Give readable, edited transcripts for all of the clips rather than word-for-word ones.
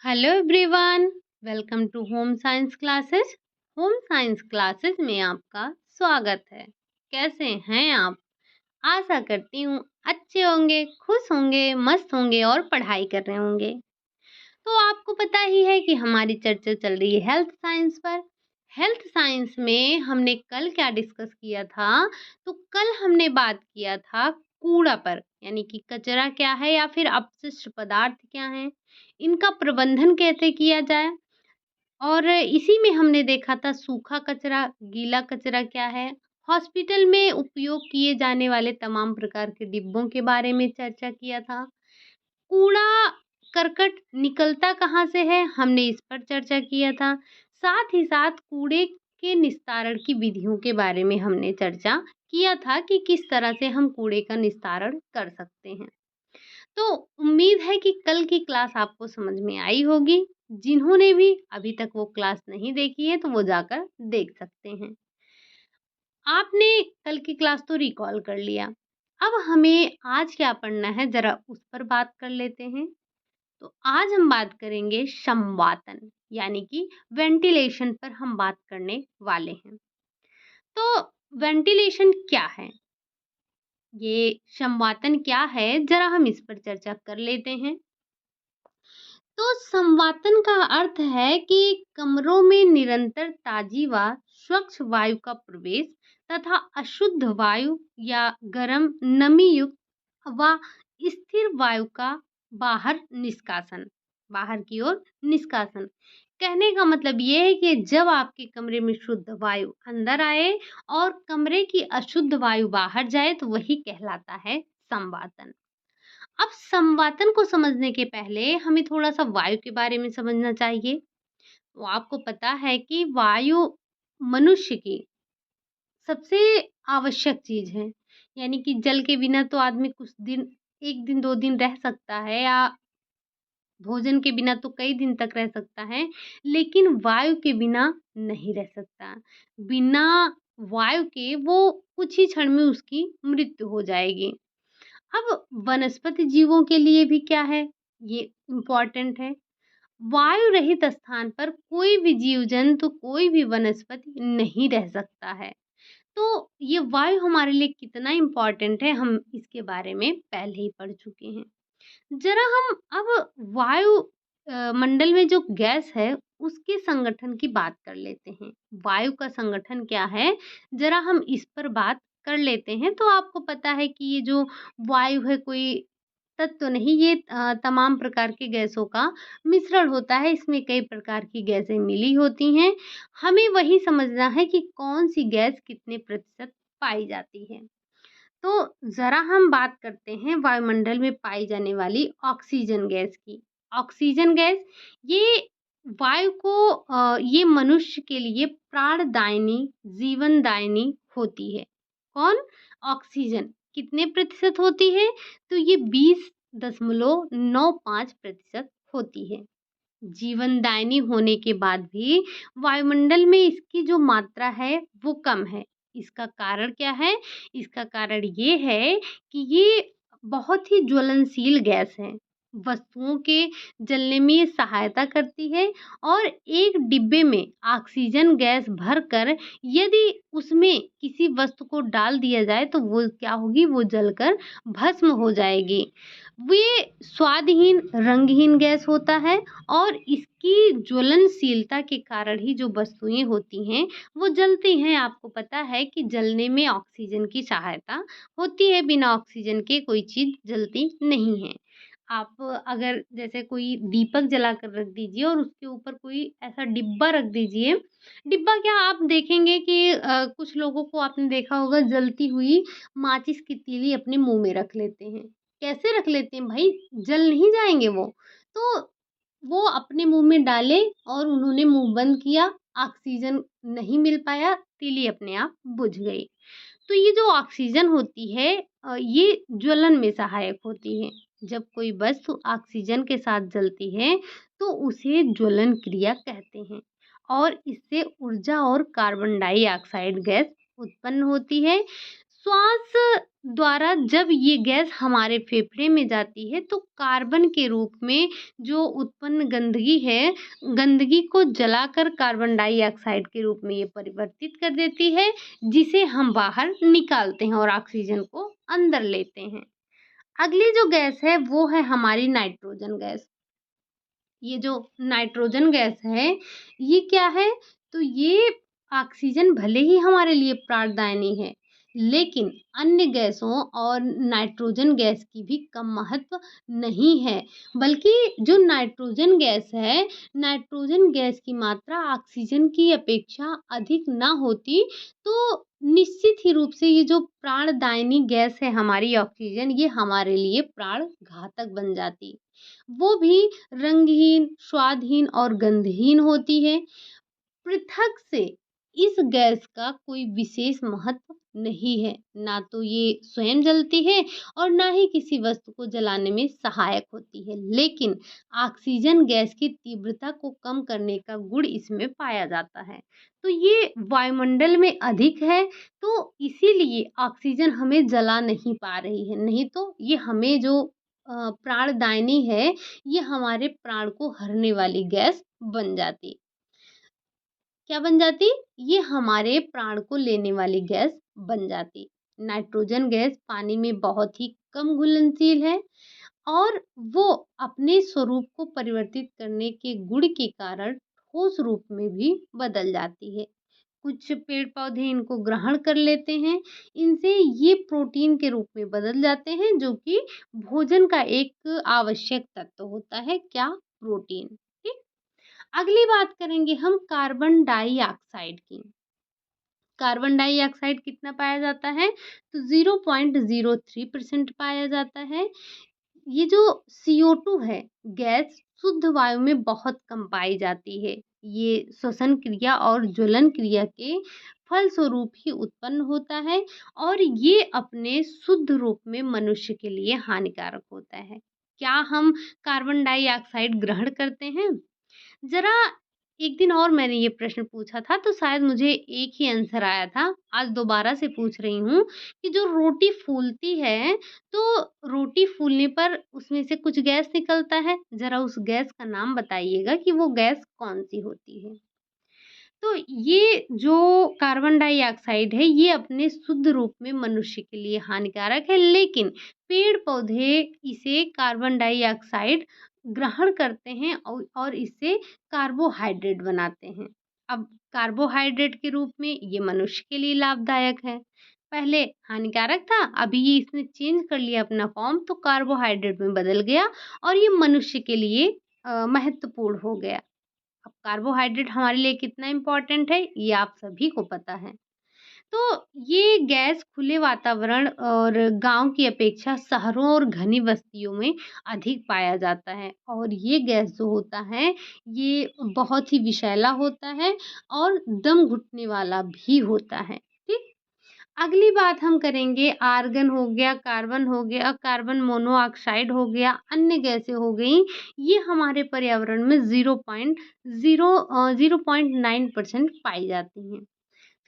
Hello everyone, welcome to home science classes. Home science classes में आपका स्वागत है। कैसे हैं आप? आशा करती हूँ अच्छे होंगे, खुश होंगे, मस्त होंगे और पढ़ाई कर रहे होंगे। तो आपको पता ही है कि हमारी चर्चा चल रही है हेल्थ साइंस पर। हेल्थ साइंस में हमने कल क्या डिस्कस किया था? तो कल हमने बात किया था कूड़ा पर, यानी कि कचरा क्या है या फिर अपशिष्ट पदार्थ क्या है, इनका प्रबंधन कैसे किया जाए। और इसी में हमने देखा था सूखा कचरा, गीला कचरा क्या है, हॉस्पिटल में उपयोग किए जाने वाले तमाम प्रकार के डिब्बों के बारे में चर्चा किया था। कूड़ा करकट निकलता कहाँ से है, हमने इस पर चर्चा किया था। साथ ही साथ कूड़े के निस्तारण की विधियों के बारे में हमने चर्चा किया था कि किस तरह से हम कूड़े का निस्तारण कर सकते हैं। तो उम्मीद है कि कल की क्लास आपको समझ में आई होगी। जिन्होंने भी अभी तक वो क्लास नहीं देखी है तो वो जाकर देख सकते हैं। आपने कल की क्लास तो रिकॉल कर लिया। अब हमें आज क्या पढ़ना है जरा उस पर बात कर लेते हैं। तो आज हम बात करेंगे संवातन, यानी कि वेंटिलेशन पर हम बात करने वाले हैं। तो वेंटिलेशन क्या है, ये संवातन क्या है, जरा हम इस पर चर्चा कर लेते हैं। तो संवातन का अर्थ है कि कमरों में निरंतर ताजी व स्वच्छ वायु का प्रवेश तथा अशुद्ध वायु या गर्म नमी युक्त व स्थिर वायु का बाहर निष्कासन, बाहर की ओर निष्कासन। कहने का मतलब ये है कि जब आपके कमरे में शुद्ध वायु अंदर आए और कमरे की अशुद्ध वायु बाहर जाए तो वही कहलाता है संवातन। अब संवातन को समझने के पहले हमें थोड़ा-सा वायु के बारे में समझना चाहिए। तो आपको पता है कि वायु मनुष्य की सबसे आवश्यक चीज़ है। यानी कि जल के बिना तो आदमी कुछ दिन, 1 दिन 2 दिन रह सकता है, या भोजन के बिना तो कई दिन तक रह सकता है, लेकिन वायु के बिना नहीं रह सकता। बिना वायु के वो कुछ ही क्षण में उसकी मृत्यु हो जाएगी। अब वनस्पति जीवों के लिए भी क्या है, ये इम्पोर्टेंट है। वायु रहित स्थान पर कोई भी जीव जंतु, कोई भी वनस्पति नहीं रह सकता है। तो ये वायु हमारे लिए कितना इम्पोर्टेंट है, हम इसके बारे में पहले ही पढ़ चुके हैं। जरा हम अब वायु मंडल में जो गैस है उसके संगठन की बात कर लेते हैं। वायु का संगठन क्या है, जरा हम इस पर बात कर लेते हैं। तो आपको पता है कि ये जो वायु है कोई तत्व नहीं, ये तमाम प्रकार की गैसों का मिश्रण होता है। इसमें कई प्रकार की गैसें मिली होती हैं। हमें वही समझना है कि कौन सी गैस कितने प्रतिशत पाई जाती है। तो ज़रा हम बात करते हैं वायुमंडल में पाई जाने वाली ऑक्सीजन गैस की। ऑक्सीजन गैस, ये वायु को ये मनुष्य के लिए प्राणदायिनी, जीवनदायिनी होती है। कौन? ऑक्सीजन। कितने प्रतिशत होती है? तो ये 20.95% होती है। जीवनदायिनी होने के बाद भी वायुमंडल में इसकी जो मात्रा है वो कम है। इसका कारण क्या है? इसका कारण ये है कि ये बहुत ही ज्वलनशील गैस है। वस्तुओं के जलने में ये सहायता करती है, और एक डिब्बे में ऑक्सीजन गैस भरकर यदि उसमें किसी वस्तु को डाल दिया जाए तो वो क्या होगी? वो जलकर भस्म हो जाएगी। ये स्वादहीन, रंगहीन गैस होता है, और इसकी ज्वलनशीलता के कारण ही जो वस्तुएँ होती हैं, वो जलती हैं। आपको पता है कि जलने में ऑक्सीजन की सहायता होती है, बिना ऑक्सीजन के कोई चीज़ जलती नहीं है। आप अगर जैसे कोई दीपक जलाकर रख दीजिए और उसके ऊपर कोई ऐसा डिब्बा रख दीजिए। डिब्बा क्या, आप देखेंगे कि कुछ लोगों को आपने देखा होगा जलती हुई माचिस की तीली अपने मुँह में रख लेते हैं। कैसे रख लेते हैं भाई? जल नहीं जाएँगे वो। तो वो अपने मुँह में डाले और उन्होंने मुँह बंद किया, ऑक्सीजन नहीं मिल पाया, तीली अपने आप बुझ गई। तो ये जो ऑक्सीजन होती है ये ज्वलन में सहायक होती है। जब कोई वस्तु ऑक्सीजन के साथ जलती है तो उसे ज्वलन क्रिया कहते हैं, और इससे ऊर्जा और कार्बन डाइऑक्साइड गैस उत्पन्न होती है। श्वास द्वारा जब ये गैस हमारे फेफड़े में जाती है तो कार्बन के रूप में जो उत्पन्न गंदगी है, गंदगी को जलाकर कार्बन डाइऑक्साइड के रूप में ये परिवर्तित कर देती है, जिसे हम बाहर निकालते हैं और ऑक्सीजन को अंदर लेते हैं। अगली जो गैस है वो है हमारी नाइट्रोजन गैस। ये जो नाइट्रोजन गैस है, ये क्या है? तो ये ऑक्सीजन भले ही हमारे लिए प्राणदायिनी है, लेकिन अन्य गैसों और नाइट्रोजन गैस की भी कम महत्व नहीं है। बल्कि जो नाइट्रोजन गैस है, नाइट्रोजन गैस की मात्रा ऑक्सीजन की अपेक्षा अधिक ना होती, तो निश्चित ही रूप से ये जो प्राणदायिनी गैस है हमारी ऑक्सीजन, ये हमारे लिए प्राण घातक बन जाती। वो भी रंगहीन, स्वादहीन और गंधहीन होती है। पृथक से इस गैस का कोई विशेष महत्व नहीं है। ना तो ये स्वयं जलती है और ना ही किसी वस्तु को जलाने में सहायक होती है। लेकिन ऑक्सीजन गैस की तीव्रता को कम करने का गुण इसमें पाया जाता है। तो ये वायुमंडल में अधिक है, तो इसीलिए ऑक्सीजन हमें जला नहीं पा रही है। नहीं तो ये हमें जो प्राणदायिनी है, ये हमारे प्राण को हरने वाली गैस बन जाती। क्या बन जाती? ये हमारे प्राण को लेने वाली गैस बन जाती। नाइट्रोजन गैस पानी में बहुत ही कम घुलनशील है और वो अपने स्वरूप को परिवर्तित करने के गुण के कारण ठोस रूप में भी बदल जाती है। कुछ पेड़-पौधे इनको ग्रहण कर लेते हैं, इनसे ये प्रोटीन के रूप में बदल जाते हैं, जो कि भोजन का एक आवश्यक तत्व होता है। क्या? प्रोटीन। ठीक? अगली बात करेंगे हम कार्बन डाइऑक्साइड की। कार्बन डाइऑक्साइड कितना पाया जाता है? तो 0.03% पाया जाता है। ये जो CO2 है, गैस शुद्ध वायु में बहुत कम पाई जाती है। ये श्वसन क्रिया और ज्वलन क्रिया के फलस्वरूप ही उत्पन्न होता है और ये अपने शुद्ध रूप में मनुष्य के लिए हानिकारक होता है। क्या हम कार्बन डाइऑक्साइड ग्रहण करते हैं? ज़रा एक दिन और मैंने ये प्रश्न पूछा था तो शायद मुझे एक ही आंसर आया था। आज दोबारा से पूछ रही हूँ कि जो रोटी फूलती है, तो रोटी फूलने पर उसमें से कुछ गैस निकलता है। ज़रा उस गैस का नाम बताइएगा कि वो गैस कौन-सी होती है? तो ये जो कार्बन डाइऑक्साइड है, ये अपने शुद्ध रूप में मनुष्य के लिए हानिकारक है, लेकिन पेड़-पौधे इसे कार्बन डाइऑक्साइड ग्रहण करते हैं और इससे कार्बोहाइड्रेट बनाते हैं। अब कार्बोहाइड्रेट के रूप में ये मनुष्य के लिए लाभदायक है। पहले हानिकारक था, अभी ये इसने चेंज कर लिया अपना फॉर्म, तो कार्बोहाइड्रेट में बदल गया और ये मनुष्य के लिए महत्वपूर्ण हो गया। अब कार्बोहाइड्रेट हमारे लिए कितना इम्पोर्टेंट है, ये आप सभी को पता है। तो ये गैस खुले वातावरण और गाँव की अपेक्षा शहरों और घनी बस्तियों में अधिक पाया जाता है और ये गैस जो होता है, ये बहुत ही विषैला होता है और दम घुटने वाला भी होता है। ठीक? अगली बात हम करेंगे आर्गन हो गया, कार्बन हो गया, कार्बन मोनोऑक्साइड हो गया, अन्य गैसें हो गईं, ये हमारे पर्यावरण में 0.9% पाई जाती हैं।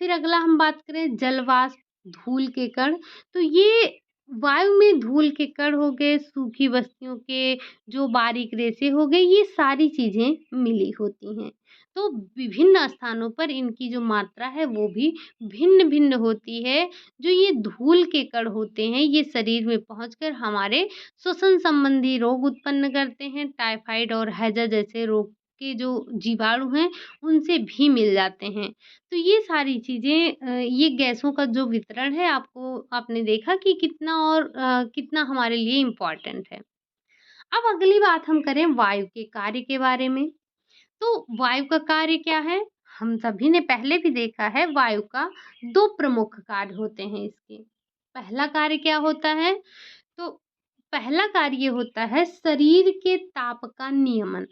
फिर अगला हम बात करें जल वाष्प, धूल के कण, तो ये वायु में धूल के कण हो गए, सूखी बस्तियों के जो बारीक रेशे हो गए, ये सारी चीज़ें मिली होती हैं। तो विभिन्न स्थानों पर इनकी जो मात्रा है वो भी भिन्न-भिन्न होती है। जो ये धूल के कण होते हैं, ये शरीर में पहुँचकर हमारे श्वसन संबंधी रोग उत्पन्न करते हैं। टाइफाइड और हैजा जैसे रोग के जो जीवाणु हैं, उनसे भी मिल जाते हैं। तो ये सारी चीज़ें ये गैसों का जो वितरण है आपने देखा कि कितना और कितना हमारे लिए इम्पोर्टेंट है। अब अगली बात हम करें वायु के कार्य के बारे में। तो वायु का कार्य क्या है? हम सभी ने पहले भी देखा है वायु का 2 प्रमुख कार्य होते हैं इसके। पहला कार्य क्या होता है? तो पहला कार्य ये होता है शरीर के ताप का नियमन।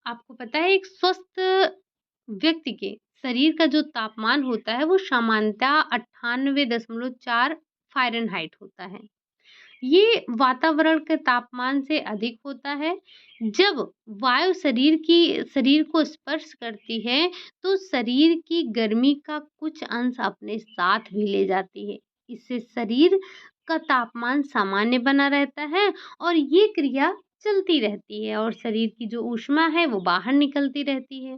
आपको पता है एक स्वस्थ व्यक्ति के शरीर का जो तापमान होता है वो सामान्यतः 98.4 फ़ारेनहाइट होता है। ये वातावरण के तापमान से अधिक होता है। जब वायु शरीर को स्पर्श करती है, तो शरीर की गर्मी का कुछ अंश अपने साथ भी ले जाती है। इससे शरीर का तापमान सामान्य बना रहता है और ये क्रिया चलती रहती है और शरीर की जो ऊष्मा है वो बाहर निकलती रहती है।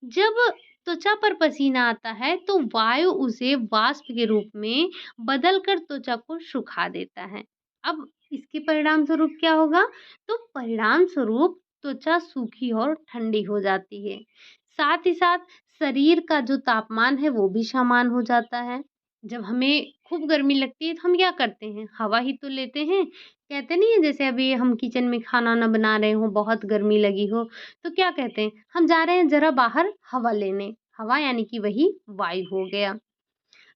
जब त्वचा पर पसीना आता है तो वायु उसे वाष्प के रूप में बदलकर त्वचा को सुखा देता है। अब इसके परिणाम स्वरूप क्या होगा? तो परिणाम स्वरूप त्वचा सूखी और ठंडी हो जाती है। साथ ही साथ शरीर का जो तापमान है वो भी समान हो जाता है। जब हमें खूब गर्मी लगती है तो हम क्या करते हैं? हवा ही तो लेते हैं। कहते नहीं है, जैसे अभी हम किचन में खाना ना बना रहे हो, बहुत गर्मी लगी हो, तो क्या कहते हैं, हम जा रहे हैं जरा बाहर हवा लेने। हवा यानी कि वही वायु हो गया।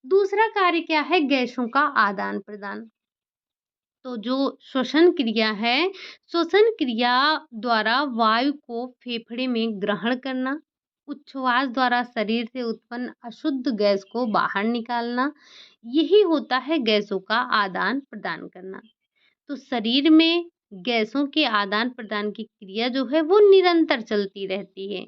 दूसरा कार्य क्या है? गैसों का आदान प्रदान। तो जो श्वसन क्रिया है, श्वसन क्रिया द्वारा वायु को फेफड़े में ग्रहण करना, उच्छ्वास द्वारा शरीर से उत्पन्न अशुद्ध गैस को बाहर निकालना, यही होता है गैसों का आदान प्रदान करना। तो शरीर में गैसों के आदान प्रदान की क्रिया जो है वो निरंतर चलती रहती है।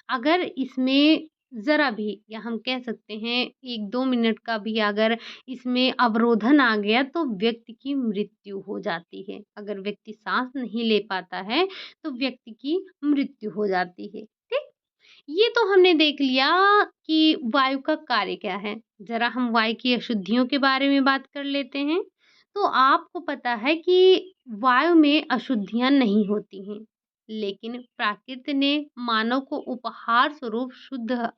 अगर इसमें ज़रा भी, या हम कह सकते हैं 1-2 मिनट का भी अगर इसमें अवरोधन आ गया तो व्यक्ति की मृत्यु हो जाती है। अगर व्यक्ति साँस नहीं ले पाता है तो व्यक्ति की मृत्यु हो जाती है। ठीक? ये तो हमने देख लिया कि वायु का कार्य क्या है। ज़रा हम वायु की अशुद्धियों के बारे में बात कर लेते हैं। तो आपको पता है कि वायु में अशुद्धियाँ नहीं होती हैं, लेकिन प्रकृति ने मानव को उपहार स्वरूप शुद्ध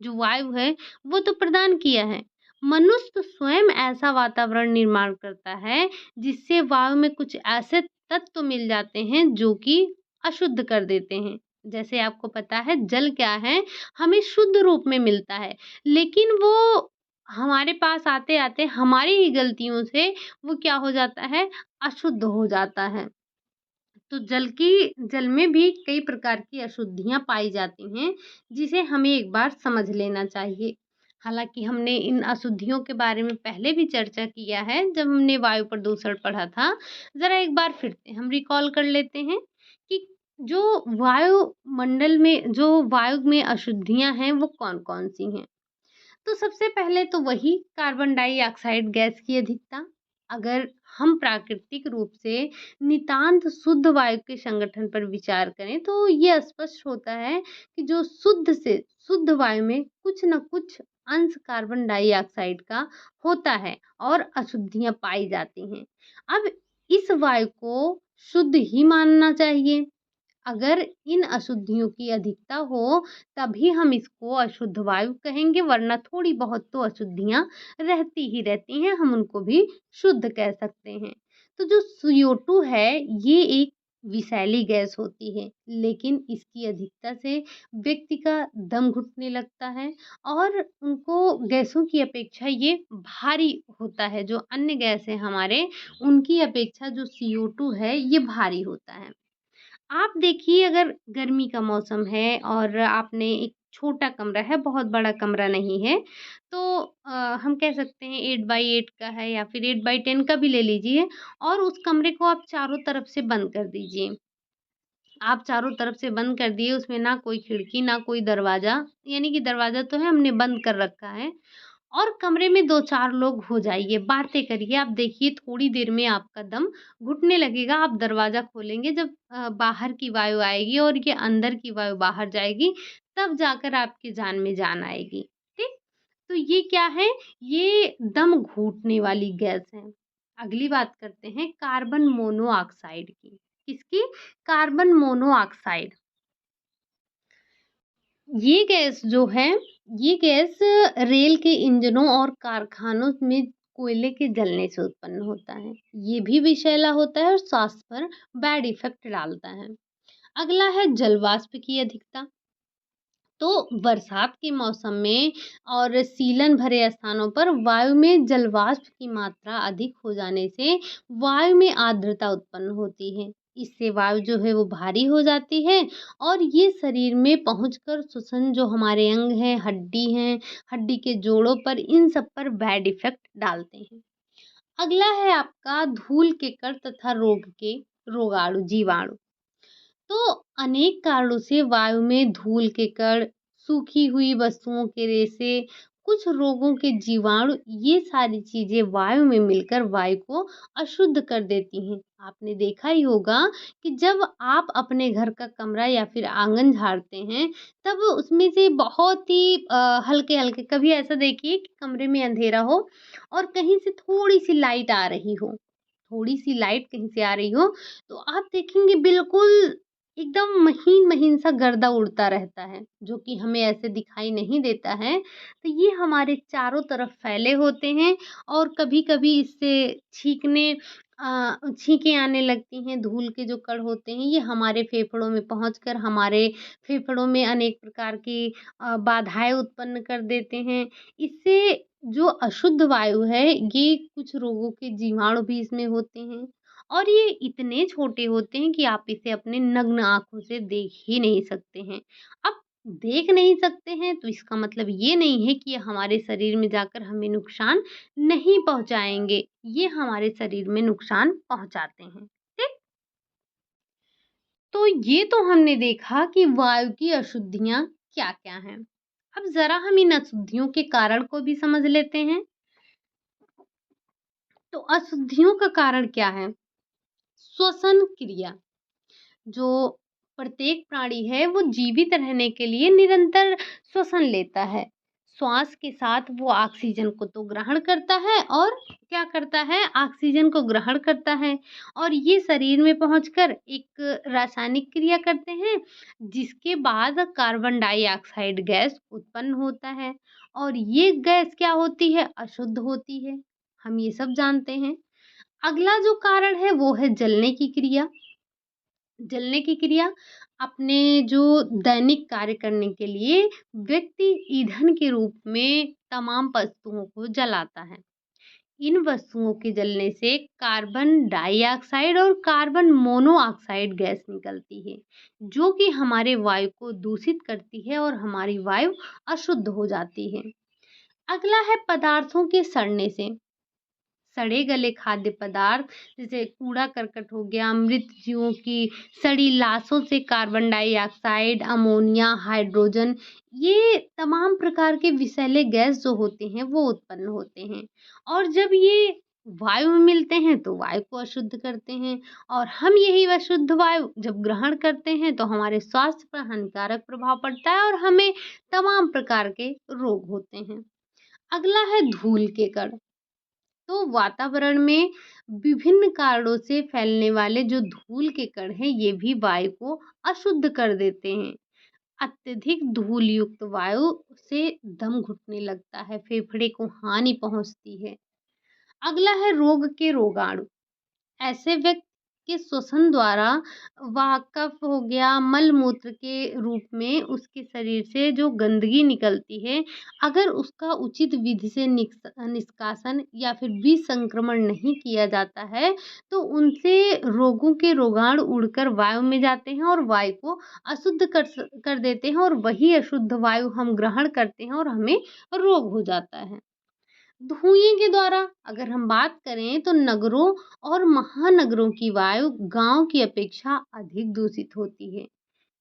जो वायु है वो तो प्रदान किया है। मनुष्य तो स्वयं ऐसा वातावरण निर्माण करता है जिससे वायु में कुछ ऐसे तत्व मिल जाते हैं जो कि अशुद्ध कर देते हैं। जैसे आपको पता है जल क्या है? हमें शुद्ध रूप में मिलता है, लेकिन वो हमारे पास आते-आते हमारी ही गलतियों से वो क्या हो जाता है? अशुद्ध हो जाता है। तो जल में भी कई प्रकार की अशुद्धियाँ पाई जाती हैं, जिसे हमें एक बार समझ लेना चाहिए। हालाँकि हमने इन अशुद्धियों के बारे में पहले भी चर्चा किया है, जब हमने वायु प्रदूषण पढ़ा था। ज़रा एक बार फिर से हम रिकॉल कर लेते हैं कि जो वायु में अशुद्धियाँ हैं, वो कौन-कौन सी हैं? तो सबसे पहले तो वही कार्बन डाइऑक्साइड गैस की अधिकता। अगर हम प्राकृतिक रूप से नितांत शुद्ध वायु के संगठन पर विचार करें तो ये स्पष्ट होता है कि जो शुद्ध से शुद्ध वायु में कुछ न कुछ अंश कार्बन डाइऑक्साइड का होता है और अशुद्धियां पाई जाती हैं। अब इस वायु को शुद्ध ही मानना चाहिए। अगर इन अशुद्धियों की अधिकता हो तभी हम इसको अशुद्ध वायु कहेंगे, वरना थोड़ी बहुत तो अशुद्धियां रहती ही रहती हैं, हम उनको भी शुद्ध कह सकते हैं। तो जो CO2 है ये एक विषैली गैस होती है, लेकिन इसकी अधिकता से व्यक्ति का दम घुटने लगता है और उनको गैसों की अपेक्षा ये भारी होता है। जो अन्य गैस है हमारे, उनकी अपेक्षा जो CO2 है ये भारी होता है। आप देखिए, अगर गर्मी का मौसम है और आपने एक छोटा कमरा है, बहुत बड़ा कमरा नहीं है, तो हम कह सकते हैं 8 बाई 8 का है या फिर 8 बाई 10 का भी ले लीजिए और उस कमरे को आप चारों तरफ से बंद कर दीजिए। आप चारों तरफ से बंद कर दिए, उसमें ना कोई खिड़की, ना कोई दरवाज़ा, यानी कि दरवाज़ा तो है, हमने बंद कर रखा है और कमरे में 2-4 लोग हो जाइए, बातें करिए। आप देखिए थोड़ी देर में आपका दम घुटने लगेगा। आप दरवाज़ा खोलेंगे जब बाहर की वायु आएगी और ये अंदर की वायु बाहर जाएगी, तब जाकर आपकी जान में जान आएगी। ठीक? तो ये क्या है? ये दम घुटने वाली गैस है। अगली बात करते हैं कार्बन मोनोऑक्साइड की। किसकी? Carbon monoxide. ये गैस जो है, ये गैस रेल के इंजनों और कारखानों में कोयले के जलने से उत्पन्न होता है। ये भी विषैला होता है और स्वास्थ्य पर बैड इफ़ेक्ट डालता है। अगला है जल वाष्प की अधिकता। तो बरसात के मौसम में और सीलन भरे स्थानों पर वायु में जल वाष्प की मात्रा अधिक हो जाने से वायु में आर्द्रता उत्पन्न होती है। इससे वायु जो है वो भारी हो जाती है और ये शरीर में पहुंचकर श्वसन जो हमारे अंग हैं, हड्डी हैं, हड्डी के जोड़ों पर, इन सब पर बैड इफेक्ट डालते हैं। अगला है आपका धूल के कण तथा रोग के रोगाणु जीवाणु। तो अनेक कारणों से वायु में धूल के कण, सूखी हुई वस्तुओं के रेशे, कुछ रोगों के जीवाणु, ये सारी चीजें वायु में मिलकर वायु को अशुद्ध कर देती हैं। आपने देखा ही होगा कि जब आप अपने घर का कमरा या फिर आंगन झाड़ते हैं, तब उसमें से बहुत ही हल्के हल्के, कभी ऐसा देखिए कि कमरे में अंधेरा हो और कहीं से थोड़ी सी लाइट आ रही हो, थोड़ी सी लाइट कहीं से आ रही हो, तो आप देखेंगे बिल्कुल एकदम महीन-महीन सा गर्दा उड़ता रहता है, जो कि हमें ऐसे दिखाई नहीं देता है। तो ये हमारे चारों तरफ फैले होते हैं और कभी-कभी इससे छींकें आने लगती हैं। धूल के जो कण होते हैं, ये हमारे फेफड़ों में पहुँचकर हमारे फेफड़ों में अनेक प्रकार की बाधाएँ उत्पन्न कर देते हैं। इससे जो अशुद्ध वायु है, ये कुछ रोगों के जीवाणु भी इसमें होते हैं। और ये इतने छोटे होते हैं कि आप इसे अपने नग्न आँखों से देख ही नहीं सकते हैं। अब देख नहीं सकते हैं तो इसका मतलब ये नहीं है कि ये हमारे शरीर में जाकर हमें नुकसान नहीं पहुँचाएँगे। ये हमारे शरीर में नुकसान पहुँचाते हैं। ठीक? तो ये तो हमने देखा कि वायु की अशुद्धियाँ क्या-क्या हैं। अब ज़रा हम इन अशुद्धियों के कारण को भी समझ लेते हैं। तो अशुद्धियों का कारण क्या है? श्वसन क्रिया। जो प्रत्येक प्राणी है वो जीवित रहने के लिए निरंतर श्वसन लेता है। श्वास के साथ वो ऑक्सीजन को तो ग्रहण करता है और क्या करता है? ऑक्सीजन को ग्रहण करता है और ये शरीर में पहुंचकर एक रासायनिक क्रिया करते हैं, जिसके बाद कार्बन डाइऑक्साइड गैस उत्पन्न होता है और ये गैस क्या होती है? अशुद्ध होती है। हम ये सब जानते हैं। अगला जो कारण है वो है जलने की क्रिया। जलने की क्रिया अपने जो दैनिक कार्य करने के लिए व्यक्ति ईंधन के रूप में तमाम वस्तुओं को जलाता है। इन वस्तुओं के जलने से कार्बन डाइऑक्साइड और कार्बन मोनोऑक्साइड गैस निकलती है, जो कि हमारे वायु को दूषित करती है और हमारी वायु अशुद्ध हो जाती है। अगला है पदार्थों के सड़ने से। सड़े गले खाद्य पदार्थ जैसे कूड़ा करकट हो गया, मृत जीवों की सड़ी लाशों से कार्बन डाइऑक्साइड, अमोनिया, हाइड्रोजन, ये तमाम प्रकार के विषैले गैस जो होते हैं वो उत्पन्न होते हैं और जब ये वायु में मिलते हैं तो वायु को अशुद्ध करते हैं और हम यही अशुद्ध वायु जब ग्रहण करते हैं तो हमारे स्वास्थ्य पर हानिकारक प्रभाव पड़ता है और हमें तमाम प्रकार के रोग होते हैं। अगला है धूल के कण। तो वातावरण में विभिन्न कारणों से फैलने वाले जो धूल के कण हैं, ये भी वायु को अशुद्ध कर देते हैं। अत्यधिक धूल युक्त वायु से दम घुटने लगता है, फेफड़े को हानि पहुंचती है। अगला है रोग के रोगाणु। ऐसे व्यक्ति के श्वसन द्वारा वाकफ हो गया मल-मूत्र के रूप में उसके शरीर से जो गंदगी निकलती है, अगर उसका उचित विधि से निष्कासन या फिर विसंक्रमण नहीं किया जाता है, तो उनसे रोगों के रोगाणु उड़कर वायु में जाते हैं और वायु को अशुद्ध कर देते हैं और वही अशुद्ध वायु हम ग्रहण करते हैं और हमें रोग हो जाता है। धुएँ के द्वारा अगर हम बात करें तो नगरों और महानगरों की वायु गाँव की अपेक्षा अधिक दूषित होती है।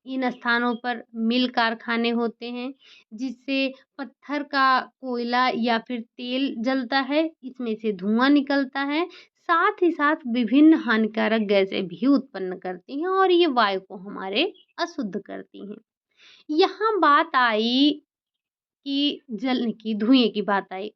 इन स्थानों पर मिल कारखाने होते हैं, जिससे पत्थर का कोयला या फिर तेल जलता है, इसमें से धुआँ निकलता है। साथ ही साथ विभिन्न हानिकारक गैसें भी उत्पन्न करती हैं और ये वायु को हमारे अशुद्ध करती हैं। यहाँ बात आई कि जलने की, धुएँ की बात आई।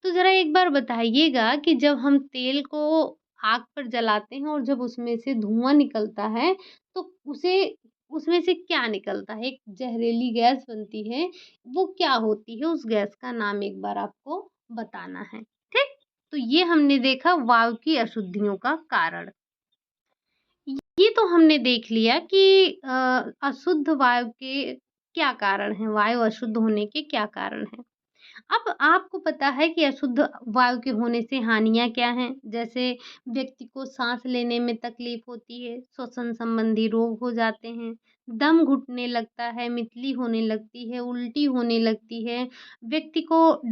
तो ज़रा एक बार बताइएगा कि जब हम तेल को आग पर जलाते हैं और जब उसमें से धुआँ निकलता है, तो उसे उसमें से क्या निकलता है? एक ज़हरीली गैस बनती है, वो क्या होती है? उस गैस का नाम एक बार आपको बताना है, ठीक? तो ये हमने देखा वायु की अशुद्धियों का कारण। ये तो हमने देख लिया कि अशुद्ध वायु के क्या कारण हैं, वायु अशुद्ध होने के क्या कारण हैं। अब आपको पता है कि अशुद्ध वायु के होने से हानियाँ क्या हैं? जैसे व्यक्ति को साँस लेने में तकलीफ़ होती है, श्वसन संबंधी रोग हो जाते हैं, दम घुटने लगता है, मितली होने लगती है, उल्टी होने लगती है, व्यक्ति को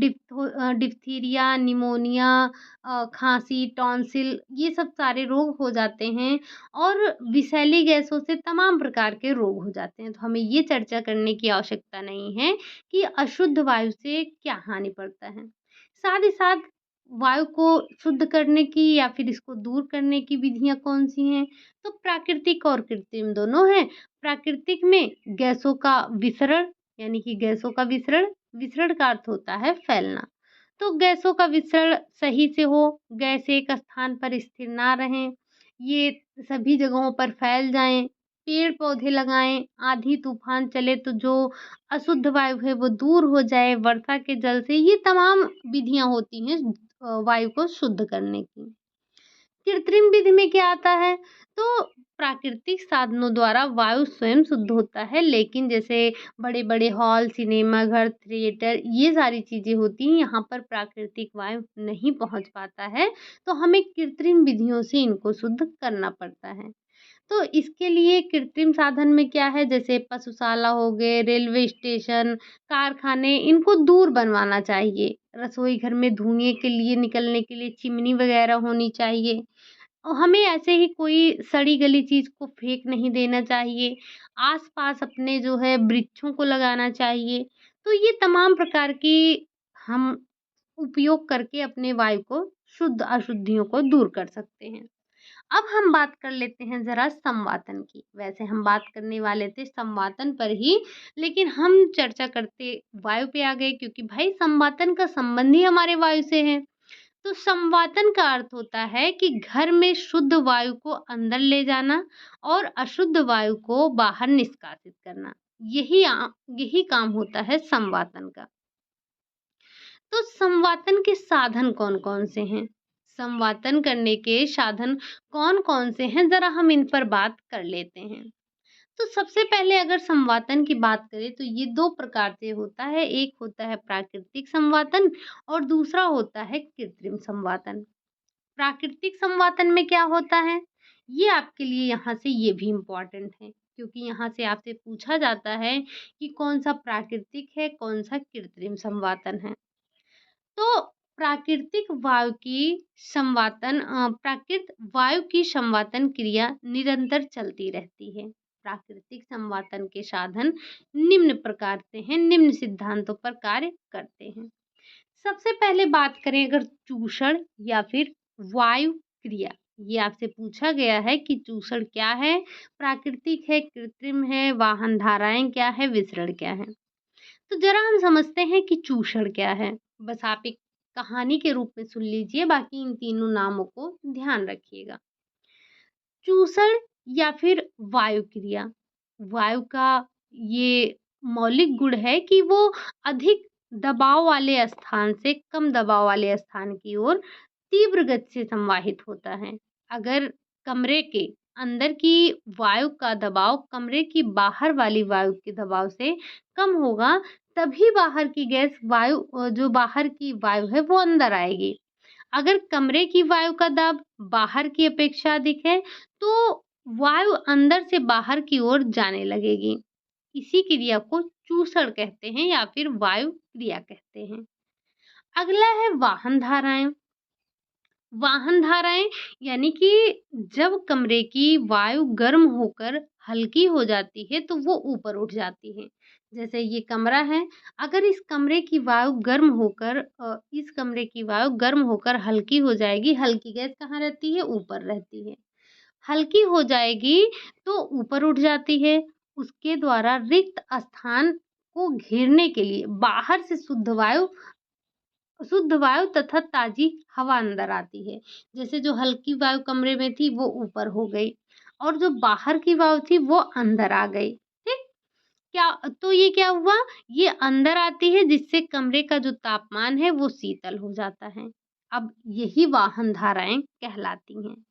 डिप्थीरिया, निमोनिया, खाँसी, टॉन्सिल ये सब सारे रोग हो जाते हैं और विषैली गैसों से तमाम प्रकार के रोग हो जाते हैं। तो हमें ये चर्चा करने की आवश्यकता नहीं है कि अशुद्ध वायु से क्या हानि पड़ता है। साथ ही साथ वायु को शुद्ध करने की या फिर इसको दूर करने की विधियाँ कौन-सी हैं? तो प्राकृतिक और कृत्रिम दोनों हैं। प्राकृतिक में गैसों का विसरण यानी कि गैसों का विसरण, विसरण का अर्थ होता है फैलना। तो गैसों का विसरण सही से हो, गैस एक स्थान पर स्थिर ना रहें, ये सभी जगहों पर फैल जाएँ, पेड़-पौधे लगाएँ, आंधी-तूफान चले तो जो अशुद्ध वायु है वो दूर हो जाए वर्षा के जल से, ये तमाम विधियाँ होती हैं वायु को शुद्ध करने की। कृत्रिम विधि में क्या आता है? तो प्राकृतिक साधनों द्वारा वायु स्वयं शुद्ध होता है, लेकिन जैसे बड़े-बड़े हॉल, सिनेमा घर, थिएटर ये सारी चीज़ें होती हैं, यहाँ पर प्राकृतिक वायु नहीं पहुँच पाता है, तो हमें कृत्रिम विधियों से इनको शुद्ध करना पड़ता है। तो इसके लिए कृत्रिम साधन में क्या है, जैसे पशुशाला हो गए, रेलवे स्टेशन, कारखाने इनको दूर बनवाना चाहिए। रसोई घर में धुएँ के लिए निकलने के लिए चिमनी वगैरह होनी चाहिए। हमें ऐसे ही कोई सड़ी-गली चीज़ को फेंक नहीं देना चाहिए। आस-पास अपने जो है वृक्षों को लगाना चाहिए। तो ये तमाम प्रकार की हम उपयोग करके अपने वायु को शुद्ध अशुद्धियों को दूर कर सकते हैं। अब हम बात कर लेते हैं ज़रा संवातन की। वैसे हम बात करने वाले थे संवातन पर ही, लेकिन हम चर्चा करते वायु पे आ गए क्योंकि भाई संवातन का संबंध ही हमारे वायु से है। तो संवातन का अर्थ होता है कि घर में शुद्ध वायु को अंदर ले जाना और अशुद्ध वायु को बाहर निष्कासित करना। यही काम होता है संवातन का। तो संवातन के साधन कौन-कौन से हैं? संवातन करने के साधन कौन-कौन से हैं, ज़रा हम इन पर बात कर लेते हैं। तो सबसे पहले अगर संवातन की बात करें तो ये 2 प्रकार से होता है। एक होता है प्राकृतिक संवातन और दूसरा होता है कृत्रिम संवातन। प्राकृतिक संवातन में क्या होता है? ये आपके लिए यहाँ से ये भी इम्पोर्टेंट है, क्योंकि यहाँ से आपसे पूछा जाता है कि कौन-सा प्राकृतिक है, कौन-सा कृत्रिम संवातन है। तो प्राकृत वायु की संवातन क्रिया निरंतर चलती रहती है। प्राकृतिक संवातन के साधन निम्न प्रकार से हैं, निम्न सिद्धांतों पर कार्य करते हैं। सबसे पहले बात करें अगर चूषण या फिर वायु क्रिया, ये आपसे पूछा गया है कि चूषण क्या है, प्राकृतिक है, कृत्रिम है, वाहन धाराएँ क्या है, विसरण क्या है? तो ज़रा हम समझते हैं कि चूषण क्या है। बस आप एक कहानी के रूप में सुन लीजिए, बाकी इन तीनों नामों को ध्यान रखिएगा। चूषण या फिर वायु क्रिया, वायु का ये मौलिक गुण है कि वो अधिक दबाव वाले स्थान से कम दबाव वाले स्थान की ओर तीव्र गति से संवाहित होता है। अगर कमरे के अंदर की वायु का दबाव कमरे की बाहर वाली वायु के दबाव से कम होगा, तभी बाहर की जो बाहर की वायु है वो अंदर आएगी। अगर कमरे की वायु का दाब बाहर की अपेक्षा अधिक है, तो वायु अंदर से बाहर की ओर जाने लगेगी। इसी क्रिया को चूसण कहते हैं या फिर वायु क्रिया कहते हैं। अगला है वाहन धाराएँ। वाहन धाराएँ यानी कि जब कमरे की वायु गर्म होकर हल्की हो जाती है, तो वो ऊपर उठ जाती है। जैसे ये कमरा है, अगर इस कमरे की वायु गर्म होकर हल्की हो जाएगी, हल्की गैस कहाँ रहती है? ऊपर रहती है। हल्की हो जाएगी तो ऊपर उठ जाती है। उसके द्वारा रिक्त स्थान को घेरने के लिए बाहर से शुद्ध वायु तथा ताज़ी हवा अंदर आती है। जैसे जो हल्की वायु कमरे में थी वो ऊपर हो गई और जो बाहर की वायु थी वो अंदर आ गई। ठीक? ये क्या हुआ? ये अंदर आती है जिससे कमरे का जो तापमान है वो शीतल हो जाता है। अब यही वाहन धाराएँ कहलाती हैं।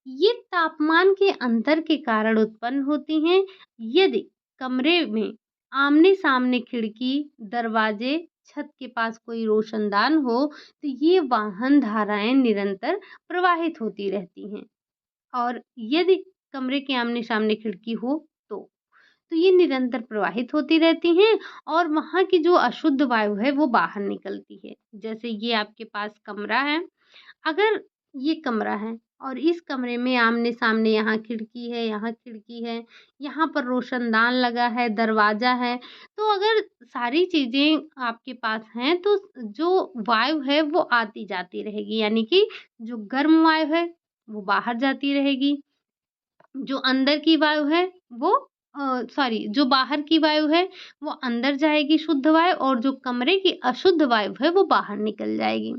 ये तापमान के अंतर के कारण उत्पन्न होती हैं। यदि कमरे में आमने-सामने खिड़की, दरवाजे छत के पास कोई रोशनदान हो, तो ये वाहन धाराएँ निरंतर प्रवाहित होती रहती हैं। और यदि कमरे के आमने-सामने खिड़की हो तो। तो ये निरंतर प्रवाहित होती रहती हैं और वहाँ की जो अशुद्ध वायु है वो बाहर निकलती है। जैसे ये आपके पास कमरा है, अगर ये कमरा है और इस कमरे में आमने-सामने यहाँ खिड़की है, यहाँ पर रोशनदान लगा है, दरवाज़ा है, तो अगर सारी चीज़ें आपके पास हैं तो जो वायु है वो आती-जाती रहेगी, यानी कि जो गर्म वायु है वो बाहर जाती रहेगी, जो अंदर की वायु है वो जो बाहर की वायु है वो अंदर जाएगी शुद्ध वायु, और जो कमरे की अशुद्ध वायु है वो बाहर निकल जाएगी।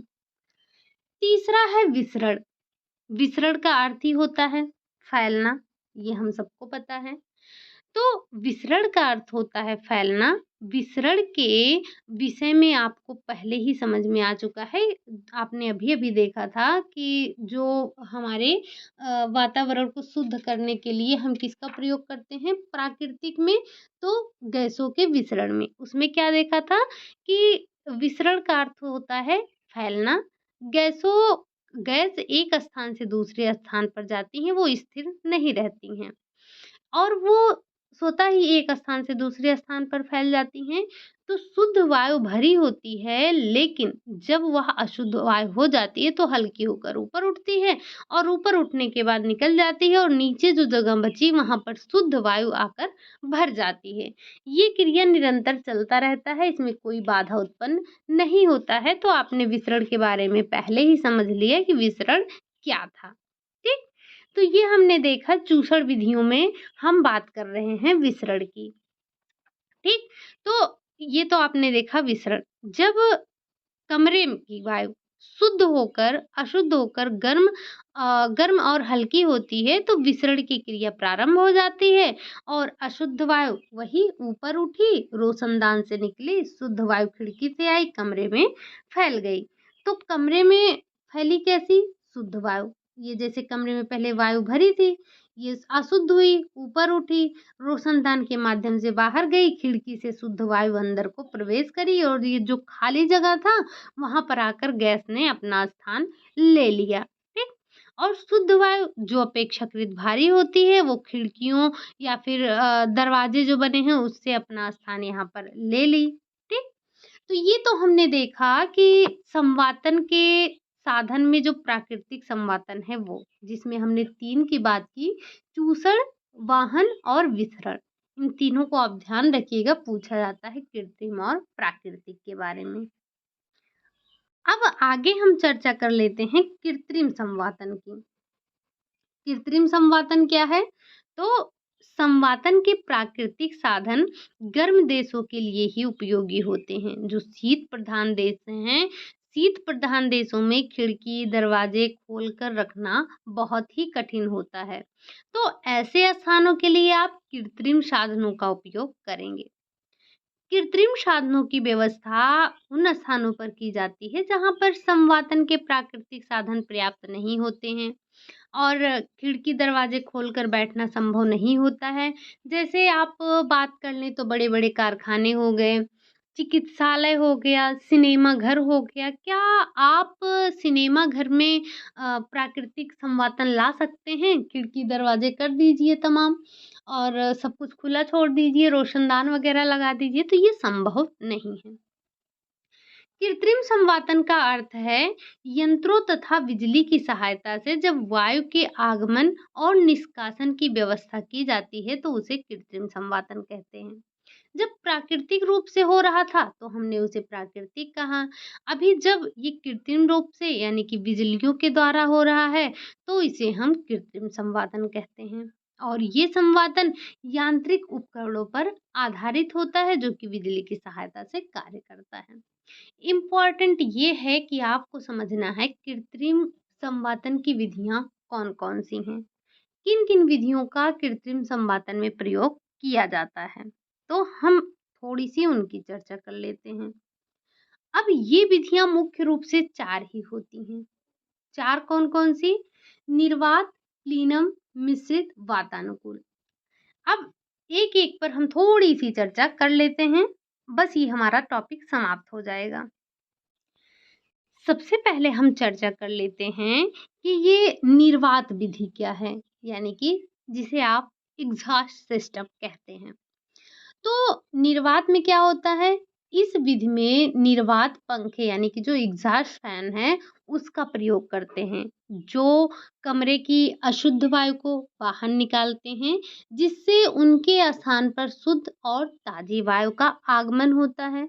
तीसरा है विसरण। विसरण का अर्थ ही होता है फैलना, ये हम सबको पता है। तो विसरण का अर्थ होता है फैलना। विसरण के विषय में आपको पहले ही समझ में आ चुका है। आपने अभी-अभी देखा था कि जो हमारे वातावरण को शुद्ध करने के लिए हम किसका प्रयोग करते हैं प्राकृतिक में, तो गैसों के विसरण में। उसमें क्या देखा था कि विसरण का अर्थ होता है फैलना। गैसों गैस एक स्थान से दूसरे स्थान पर जाती हैं, वो स्थिर नहीं रहती हैं। और वो स्वतः ही एक स्थान से दूसरे स्थान पर फैल जाती हैं, तो शुद्ध वायु भरी होती है, लेकिन जब वह अशुद्ध वायु हो जाती है तो हल्की होकर ऊपर उठती है और ऊपर उठने के बाद निकल जाती है और नीचे जो जगह बची वहाँ पर शुद्ध वायु आकर भर जाती है। ये क्रिया निरंतर चलता रहता है, इसमें कोई बाधा उत्पन्न नहीं होता है। तो आपने विसरण के बारे में पहले ही समझ लिया कि विसरण क्या था। ठीक? तो ये हमने देखा चूषण विधियों में हम बात कर रहे हैं विसरण की, ठीक? तो ये तो आपने देखा विसरण। जब कमरे की वायु शुद्ध होकर अशुद्ध होकर गर्म और हल्की होती है तो विसरण की क्रिया प्रारंभ हो जाती है और अशुद्ध वायु वही ऊपर उठी, रोशनदान से निकली, शुद्ध वायु खिड़की से आई, कमरे में फैल गई। तो कमरे में फैली कैसी? शुद्ध वायु। ये जैसे कमरे में पहले वायु भरी थी, ये अशुद्ध हुई, ऊपर उठी, रोशनदान के माध्यम से बाहर गई, खिड़की से शुद्ध वायु अंदर को प्रवेश करी और ये जो खाली जगह था वहां पर आकर गैस ने अपना स्थान ले लिया। ठीक? और शुद्ध वायु जो अपेक्षाकृत भारी होती है वो खिड़कियों या फिर दरवाजे जो बने हैं उससे अपना स्थान यहाँ पर ले ली। ठीक? तो ये तो हमने देखा कि संवातन के साधन में जो प्राकृतिक संवातन है वो, जिसमें हमने 3 की बात की, चूषण, वाहन और विसरण। इन तीनों को आप ध्यान रखिएगा, पूछा जाता है कृत्रिम और प्राकृतिक के बारे में। अब आगे हम चर्चा कर लेते हैं कृत्रिम संवातन की। कृत्रिम संवातन क्या है? तो संवातन के प्राकृतिक साधन गर्म देशों के लिए ही उपयोगी होते हैं। जो शीत प्रधान देश हैं, शीत प्रधान देशों में खिड़की दरवाजे खोलकर रखना बहुत ही कठिन होता है। तो ऐसे स्थानों के लिए आप कृत्रिम साधनों का उपयोग करेंगे। कृत्रिम साधनों की व्यवस्था उन स्थानों पर की जाती है जहां पर संवातन के प्राकृतिक साधन पर्याप्त नहीं होते हैं और खिड़की दरवाजे खोलकर बैठना संभव नहीं होता है। जैसे आप बात कर लें तो बड़े-बड़े कारखाने हो गए, चिकित्सालय हो गया, सिनेमा घर हो गया। क्या आप सिनेमा घर में प्राकृतिक संवातन ला सकते हैं? खिड़की दरवाजे कर दीजिए तमाम और सब कुछ खुला छोड़ दीजिए, रोशनदान वगैरह लगा दीजिए, तो ये संभव नहीं है। कृत्रिम संवातन का अर्थ है यंत्रों तथा बिजली की सहायता से जब वायु के आगमन और निष्कासन की व्यवस्था की जाती है तो उसे कृत्रिम संवातन कहते हैं। जब प्राकृतिक रूप से हो रहा था तो हमने उसे प्राकृतिक कहा। अभी जब ये कृत्रिम रूप से यानी कि बिजलियों के द्वारा हो रहा है तो इसे हम कृत्रिम संवातन कहते हैं। और ये संवातन यांत्रिक उपकरणों पर आधारित होता है जो कि बिजली की सहायता से कार्य करता है। इम्पोर्टेंट ये है कि आपको समझना है कृत्रिम संवातन की विधियां कौन-कौन सी हैं। किन-किन विधियों का कृत्रिम संवातन में प्रयोग किया जाता है। तो हम थोड़ी-सी उनकी चर्चा कर लेते हैं। अब ये विधियां मुख्य रूप से 4 ही होती हैं। 4 कौन-कौन सी? निर्वात, प्लीनम, मिश्रित, वातानुकूल। अब एक-एक पर हम थोड़ी-सी चर्चा कर लेते हैं। बस ये हमारा टॉपिक समाप्त हो जाएगा। सबसे पहले हम चर्चा कर लेते हैं कि ये निर्वात विधि क्या है, यानी कि जिसे आप एग्जॉस्ट सिस्टम कहते हैं। तो निर्वात में क्या होता है? इस विधि में निर्वात पंखे यानी कि जो एग्जॉस्ट फैन है उसका प्रयोग करते हैं, जो कमरे की अशुद्ध वायु को बाहर निकालते हैं, जिससे उनके स्थान पर शुद्ध और ताजी वायु का आगमन होता है।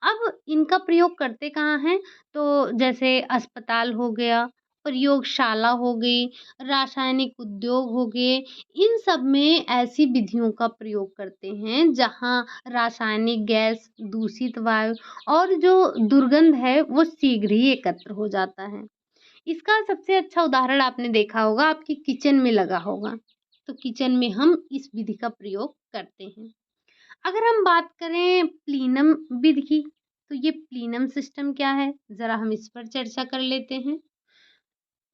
अब इनका प्रयोग करते कहाँ हैं? तो जैसे अस्पताल हो गया, प्रयोगशाला हो गई, रासायनिक उद्योग हो गए, इन सब में ऐसी विधियों का प्रयोग करते हैं जहाँ रासायनिक गैस, दूषित वायु और जो दुर्गंध है वो शीघ्र ही एकत्र हो जाता है। इसका सबसे अच्छा उदाहरण आपने देखा होगा, आपकी किचन में लगा होगा। तो किचन में हम इस विधि का प्रयोग करते हैं। अगर हम बात करें प्लीनम विधि की, तो ये प्लीनम सिस्टम क्या है? ज़रा हम इस पर चर्चा कर लेते हैं।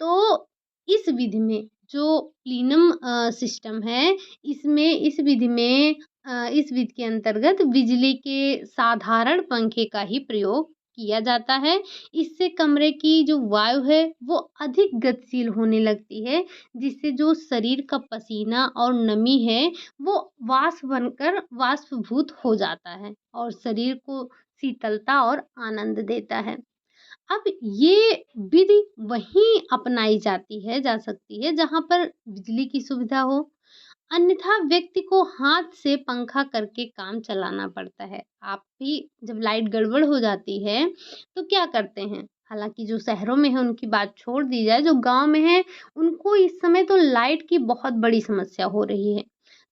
तो इस विधि में जो प्लीनम सिस्टम है, इस विधि के अंतर्गत बिजली के साधारण पंखे का ही प्रयोग किया जाता है। इससे कमरे की जो वायु है, वो अधिक गतिशील होने लगती है, जिससे जो शरीर का पसीना और नमी है, वो वाष्प बनकर वाष्पभूत हो जाता है और शरीर को शीतलता और आनंद देता है। अब ये विधि वहीं अपनाई जा सकती है जहाँ पर बिजली की सुविधा हो, अन्यथा व्यक्ति को हाथ से पंखा करके काम चलाना पड़ता है। आप भी जब लाइट गड़बड़ हो जाती है, तो क्या करते हैं? हालाँकि जो शहरों में है उनकी बात छोड़ दी जाए, जो गाँव में है उनको इस समय तो लाइट की बहुत बड़ी समस्या हो रही है।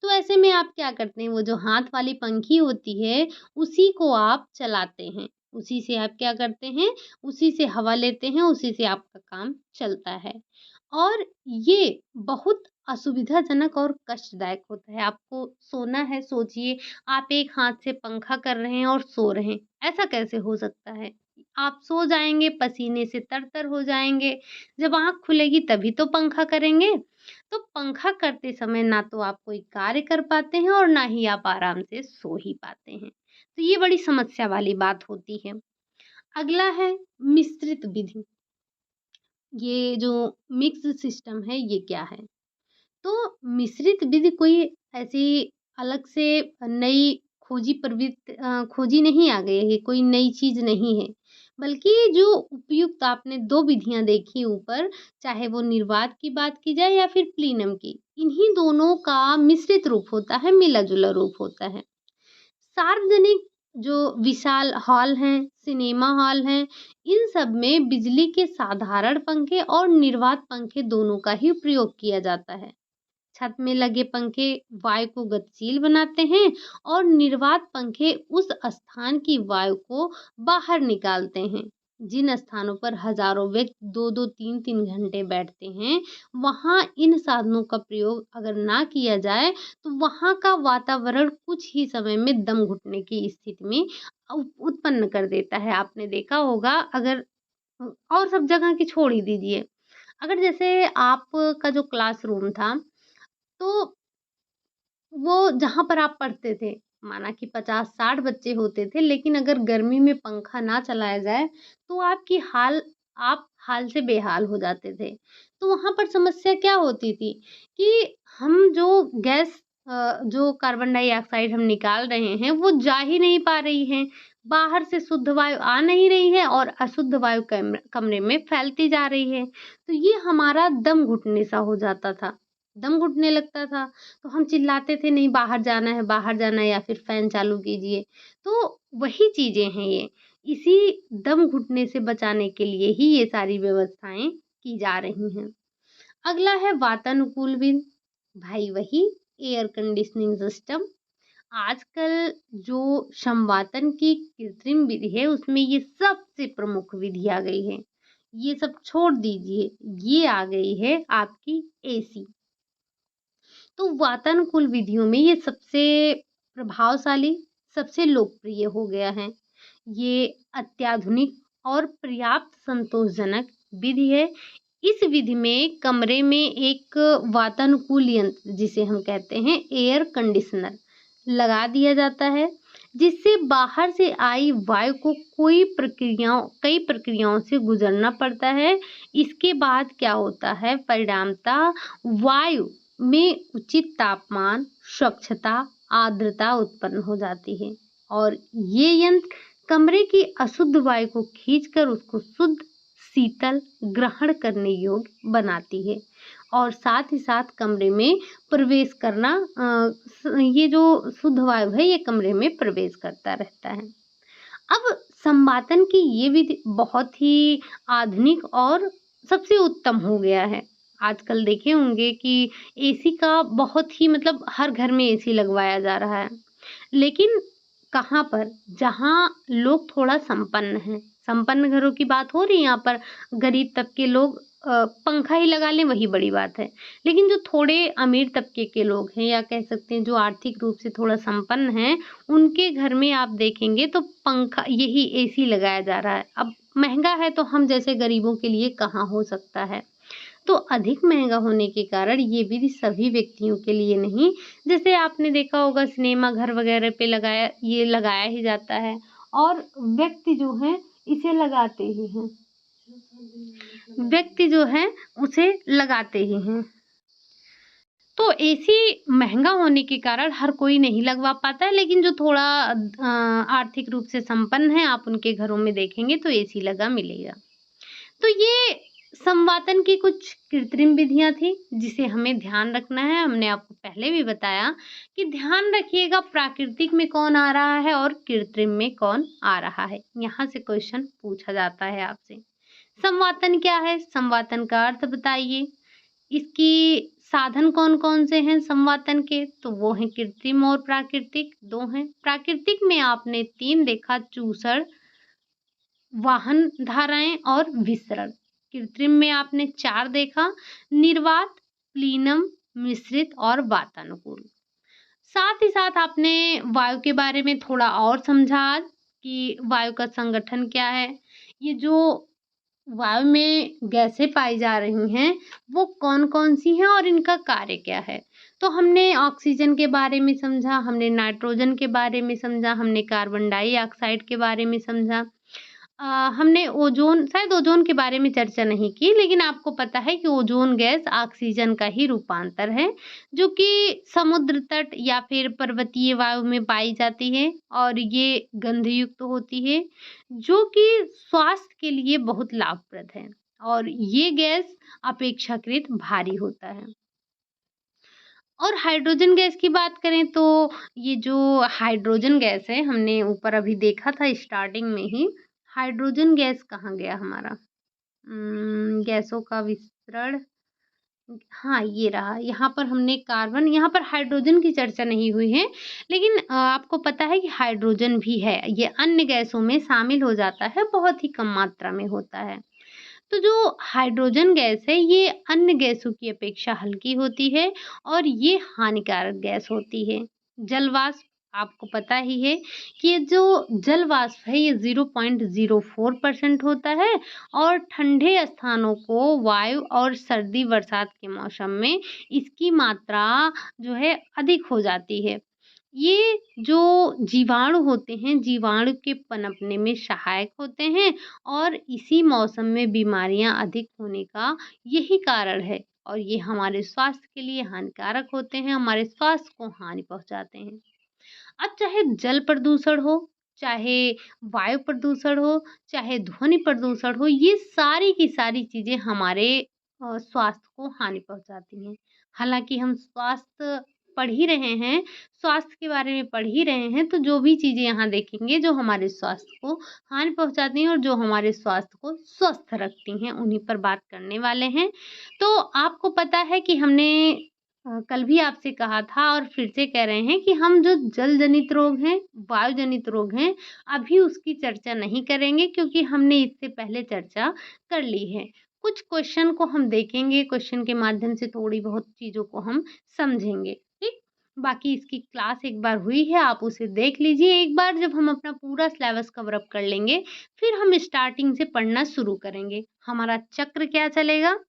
तो ऐसे में आप क्या करते हैं, वो जो हाथ वाली पंखी होती है, उसी को आप चलाते हैं। उसी से आप क्या करते हैं, उसी से हवा लेते हैं, उसी से आपका काम चलता है। और ये बहुत असुविधाजनक और कष्टदायक होता है। आपको सोना है, सोचिए आप एक हाथ से पंखा कर रहे हैं और सो रहे हैं, ऐसा कैसे हो सकता है? आप सो जाएँगे, पसीने से तर-तर हो जाएँगे, जब आँख खुलेगी तभी तो पंखा करेंगे। तो पंखा करते समय ना तो आप कोई कार्य कर पाते हैं और ना ही आप आराम से सो ही पाते हैं। तो ये बड़ी समस्या वाली बात होती है। अगला है मिश्रित विधि। ये जो मिक्स सिस्टम है ये क्या है? तो मिश्रित विधि कोई ऐसी अलग से नई खोजी नहीं आ गई है, कोई नई चीज़ नहीं है। बल्कि जो उपयुक्त आपने 2 विधियाँ देखी ऊपर, चाहे वो निर्वात की बात की जाए या फिर प्लीनम की, इन्हीं दोनों का मिश्रित रूप होता है, मिला-जुला रूप होता है। सार्वजनिक जो विशाल हॉल हैं, सिनेमा हॉल हैं, इन सब में बिजली के साधारण पंखे और निर्वात पंखे दोनों का ही प्रयोग किया जाता है। छत में लगे पंखे वायु को गतिशील बनाते हैं और निर्वात पंखे उस स्थान की वायु को बाहर निकालते हैं। जिन स्थानों पर हजारों व्यक्ति 2-2, 3-3 घंटे बैठते हैं, वहाँ इन साधनों का प्रयोग अगर ना किया जाए, तो वहाँ का वातावरण कुछ ही समय में दम घुटने की स्थिति में उत्पन्न कर देता है। आपने देखा होगा, अगर और सब जगह की छोड़ ही दीजिए। अगर जैसे आपका जो क्लासरूम था, तो वो जहाँ पर आप पढ़ते थे, माना कि 50-60 बच्चे होते थे, लेकिन अगर गर्मी में पंखा ना चलाया जाए, तो आप हाल से बेहाल हो जाते थे। तो वहाँ पर समस्या क्या होती थी कि हम जो जो कार्बन डाइऑक्साइड हम निकाल रहे हैं, वो जा ही नहीं पा रही है। बाहर से शुद्ध वायु आ नहीं रही है और अशुद्ध वायु कमरे में फैलती जा रही है। तो ये हमारा दम घुटने सा हो जाता था, दम घुटने लगता था। तो हम चिल्लाते थे, नहीं बाहर जाना है या फिर फैन चालू कीजिए। तो वही चीज़ें हैं ये। इसी दम घुटने से बचाने के लिए ही ये सारी व्यवस्थाएँ की जा रही हैं। अगला है वातानुकूल विधि। भाई वही एयर कंडीशनिंग सिस्टम। आजकल जो संवातन की कृत्रिम विधि है उसमें ये सबसे प्रमुख विधि आ गई है। ये सब छोड़ दीजिए, ये आ गई है आपकी एसी। तो वातानुकूल विधियों में ये सबसे प्रभावशाली, सबसे लोकप्रिय हो गया है। ये अत्याधुनिक और पर्याप्त संतोषजनक विधि है। इस विधि में कमरे में एक वातानुकूल यंत्र, जिसे हम कहते हैं एयर कंडीशनर, लगा दिया जाता है, जिससे बाहर से आई वायु को कई प्रक्रियाओं से गुजरना पड़ता है। इसके बाद क्या होता है, परिणामतः वायु में उचित तापमान, स्वच्छता, आर्द्रता उत्पन्न हो जाती है और ये यंत्र कमरे की अशुद्ध वायु को खींचकर उसको शुद्ध, शीतल, ग्रहण करने योग्य बनाती है और साथ ही साथ कमरे में प्रवेश करना ये जो शुद्ध वायु है ये कमरे में प्रवेश करता रहता है। अब संवातन की ये विधि बहुत ही आधुनिक और सबसे उत्तम हो गया है। आजकल देखे होंगे कि एसी का बहुत ही मतलब हर घर में एसी लगवाया जा रहा है। लेकिन कहाँ पर? जहाँ लोग थोड़ा संपन्न हैं। संपन्न घरों की बात हो रही है यहाँ पर, गरीब तबके लोग पंखा ही लगा लें वही बड़ी बात है। लेकिन जो थोड़े अमीर तबके के लोग हैं या कह सकते हैं जो आर्थिक रूप से थोड़ा संपन्न हैं, उनके घर में आप देखेंगे तो पंखा यही एसी लगाया जा रहा है। अब महँगा है तो हम जैसे गरीबों के लिए कहाँ हो सकता है। तो अधिक महँगा होने के कारण ये विधि सभी व्यक्तियों के लिए नहीं, जैसे आपने देखा होगा सिनेमा घर वगैरह पे लगाया ही जाता है और व्यक्ति जो हैं इसे लगाते ही हैं। व्यक्ति जो है उसे लगाते ही हैं। तो एसी महँगा होने के कारण हर कोई नहीं लगवा पाता है, लेकिन जो थोड़ा आर्थिक रूप से संपन्न है, आप उनके घरों में देखेंगे तो एसी लगा मिलेगा। तो ये संवातन की कुछ कृत्रिम विधियाँ थी, जिसे हमें ध्यान रखना है। हमने आपको पहले भी बताया कि ध्यान रखिएगा प्राकृतिक में कौन आ रहा है और कृत्रिम में कौन आ रहा है। यहाँ से क्वेश्चन पूछा जाता है आपसे। संवातन क्या है? संवातन का अर्थ बताइए। इसकी साधन कौन-कौन से हैं संवातन के? तो वो हैं कृत्रिम और प्राकृतिक, 2 हैं। प्राकृतिक में आपने 3 देखा, चूसड़, वाहन धाराएँ और विसरण। कृत्रिम में आपने 4 देखा, निर्वात, प्लीनम, मिश्रित और वातानुकूल। साथ ही साथ आपने वायु के बारे में थोड़ा और समझा आज कि वायु का संगठन क्या है। ये जो वायु में गैसें पाई जा रही हैं, वो कौन-कौन सी हैं और इनका कार्य क्या है? तो हमने ऑक्सीजन के बारे में समझा, हमने नाइट्रोजन के बारे में समझा, हमने कार्बन डाइऑक्साइड के बारे में समझा। हमने ओज़ोन, शायद ओज़ोन के बारे में चर्चा नहीं की, लेकिन आपको पता है कि ओज़ोन गैस ऑक्सीजन का ही रूपांतर है, जो कि समुद्र तट या फिर पर्वतीय वायु में पाई जाती है और ये गंधयुक्त होती है, जो कि स्वास्थ्य के लिए बहुत लाभप्रद है और ये गैस अपेक्षाकृत भारी होता है। और हाइड्रोजन गैस की बात करें तो ये जो हाइड्रोजन गैस है, हमने ऊपर अभी देखा था स्टार्टिंग में ही, हाइड्रोजन गैस कहाँ गया हमारा? गैसों का विस्तरण, हाँ, ये रहा। यहाँ पर हमने कार्बन, यहाँ पर हाइड्रोजन की चर्चा नहीं हुई है, लेकिन आपको पता है कि हाइड्रोजन भी है। ये अन्य गैसों में शामिल हो जाता है, बहुत ही कम मात्रा में होता है। तो जो हाइड्रोजन गैस है ये अन्य गैसों की अपेक्षा हल्की होती है और ये हानिकारक गैस होती है। जल वाष्प, आपको पता ही है कि ये जो जल वाष्प है ये 0.04% होता है और ठंडे स्थानों को वायु और सर्दी बरसात के मौसम में इसकी मात्रा जो है अधिक हो जाती है। ये जो जीवाणु होते हैं, जीवाणु के पनपने में सहायक होते हैं और इसी मौसम में बीमारियां अधिक होने का यही कारण है और ये हमारे स्वास्थ्य के लिए हानिकारक होते हैं, हमारे स्वास्थ्य को हानि पहुंचाते हैं। अब चाहे जल प्रदूषण हो, चाहे वायु प्रदूषण हो, चाहे ध्वनि प्रदूषण हो, ये सारी की सारी चीजें हमारे स्वास्थ्य को हानि पहुंचाती हैं। हालांकि हम स्वास्थ्य पढ़ ही रहे हैं, स्वास्थ्य के बारे में पढ़ ही रहे हैं, तो जो भी चीजें यहाँ देखेंगे जो हमारे स्वास्थ्य को हानि पहुंचाती हैं और जो हमारे स्वास्थ्य को स्वस्थ रखती हैं, उन्हीं पर बात करने वाले हैं। तो आपको पता है कि हमने कल भी आपसे कहा था और फिर से कह रहे हैं कि हम जो जल जनित रोग हैं, वायु जनित रोग हैं, अभी उसकी चर्चा नहीं करेंगे क्योंकि हमने इससे पहले चर्चा कर ली है। कुछ क्वेश्चन को हम देखेंगे, क्वेश्चन के माध्यम से थोड़ी बहुत चीज़ों को हम समझेंगे, ठीक? बाकी इसकी क्लास एक बार हुई है, आप उसे देख लीजिए एक बार। जब हम अपना पूरा सिलेबस कवर अप कर लेंगे, फिर हम स्टार्टिंग से पढ़ना शुरू करेंगे। हमारा चक्र क्या चलेगा?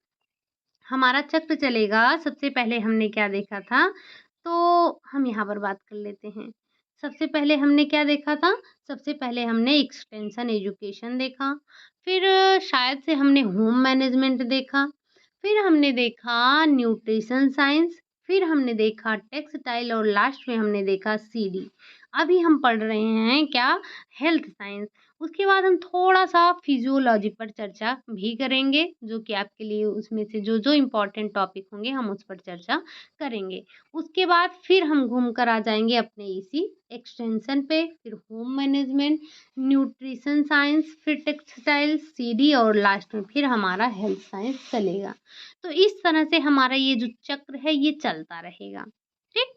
हमारा चक्र चलेगा, सबसे पहले हमने क्या देखा था, तो हम यहाँ पर बात कर लेते हैं। सबसे पहले हमने क्या देखा था? सबसे पहले हमने एक्सटेंशन एजुकेशन देखा, फिर शायद से हमने होम मैनेजमेंट देखा, फिर हमने देखा न्यूट्रिशन साइंस, फिर हमने देखा टेक्सटाइल और लास्ट में हमने देखा सीडी। अभी हम पढ़ रहे हैं क्या? Health science. उसके बाद हम थोड़ा-सा फिजियोलॉजी पर चर्चा भी करेंगे, जो कि आपके लिए उसमें से जो-जो इम्पोर्टेंट टॉपिक होंगे हम उस पर चर्चा करेंगे। उसके बाद फिर हम घूम कर आ जाएँगे अपने इसी एक्सटेंशन पे, फिर होम मैनेजमेंट, न्यूट्रिशन साइंस, फिर टेक्सटाइल, सीडी और लास्ट में फिर हमारा हेल्थ साइंस चलेगा। तो इस तरह से हमारा ये जो चक्र है ये चलता रहेगा। ठीक?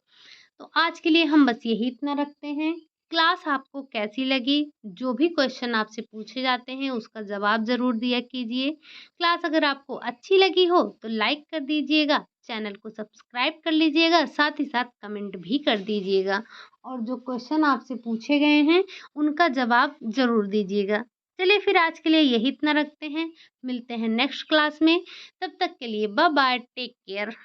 तो आज के लिए हम बस यही इतना रखते हैं। क्लास आपको कैसी लगी? जो भी क्वेश्चन आपसे पूछे जाते हैं उसका जवाब ज़रूर दिया कीजिए। क्लास अगर आपको अच्छी लगी हो तो लाइक कर दीजिएगा, चैनल को सब्सक्राइब कर लीजिएगा, साथ ही साथ कमेंट भी कर दीजिएगा और जो क्वेश्चन आपसे पूछे गए हैं उनका जवाब ज़रूर दीजिएगा। चलिए फिर आज के लिए यही इतना रखते हैं। मिलते हैं नेक्स्ट क्लास में। तब तक के लिए बाय बाय, टेक केयर।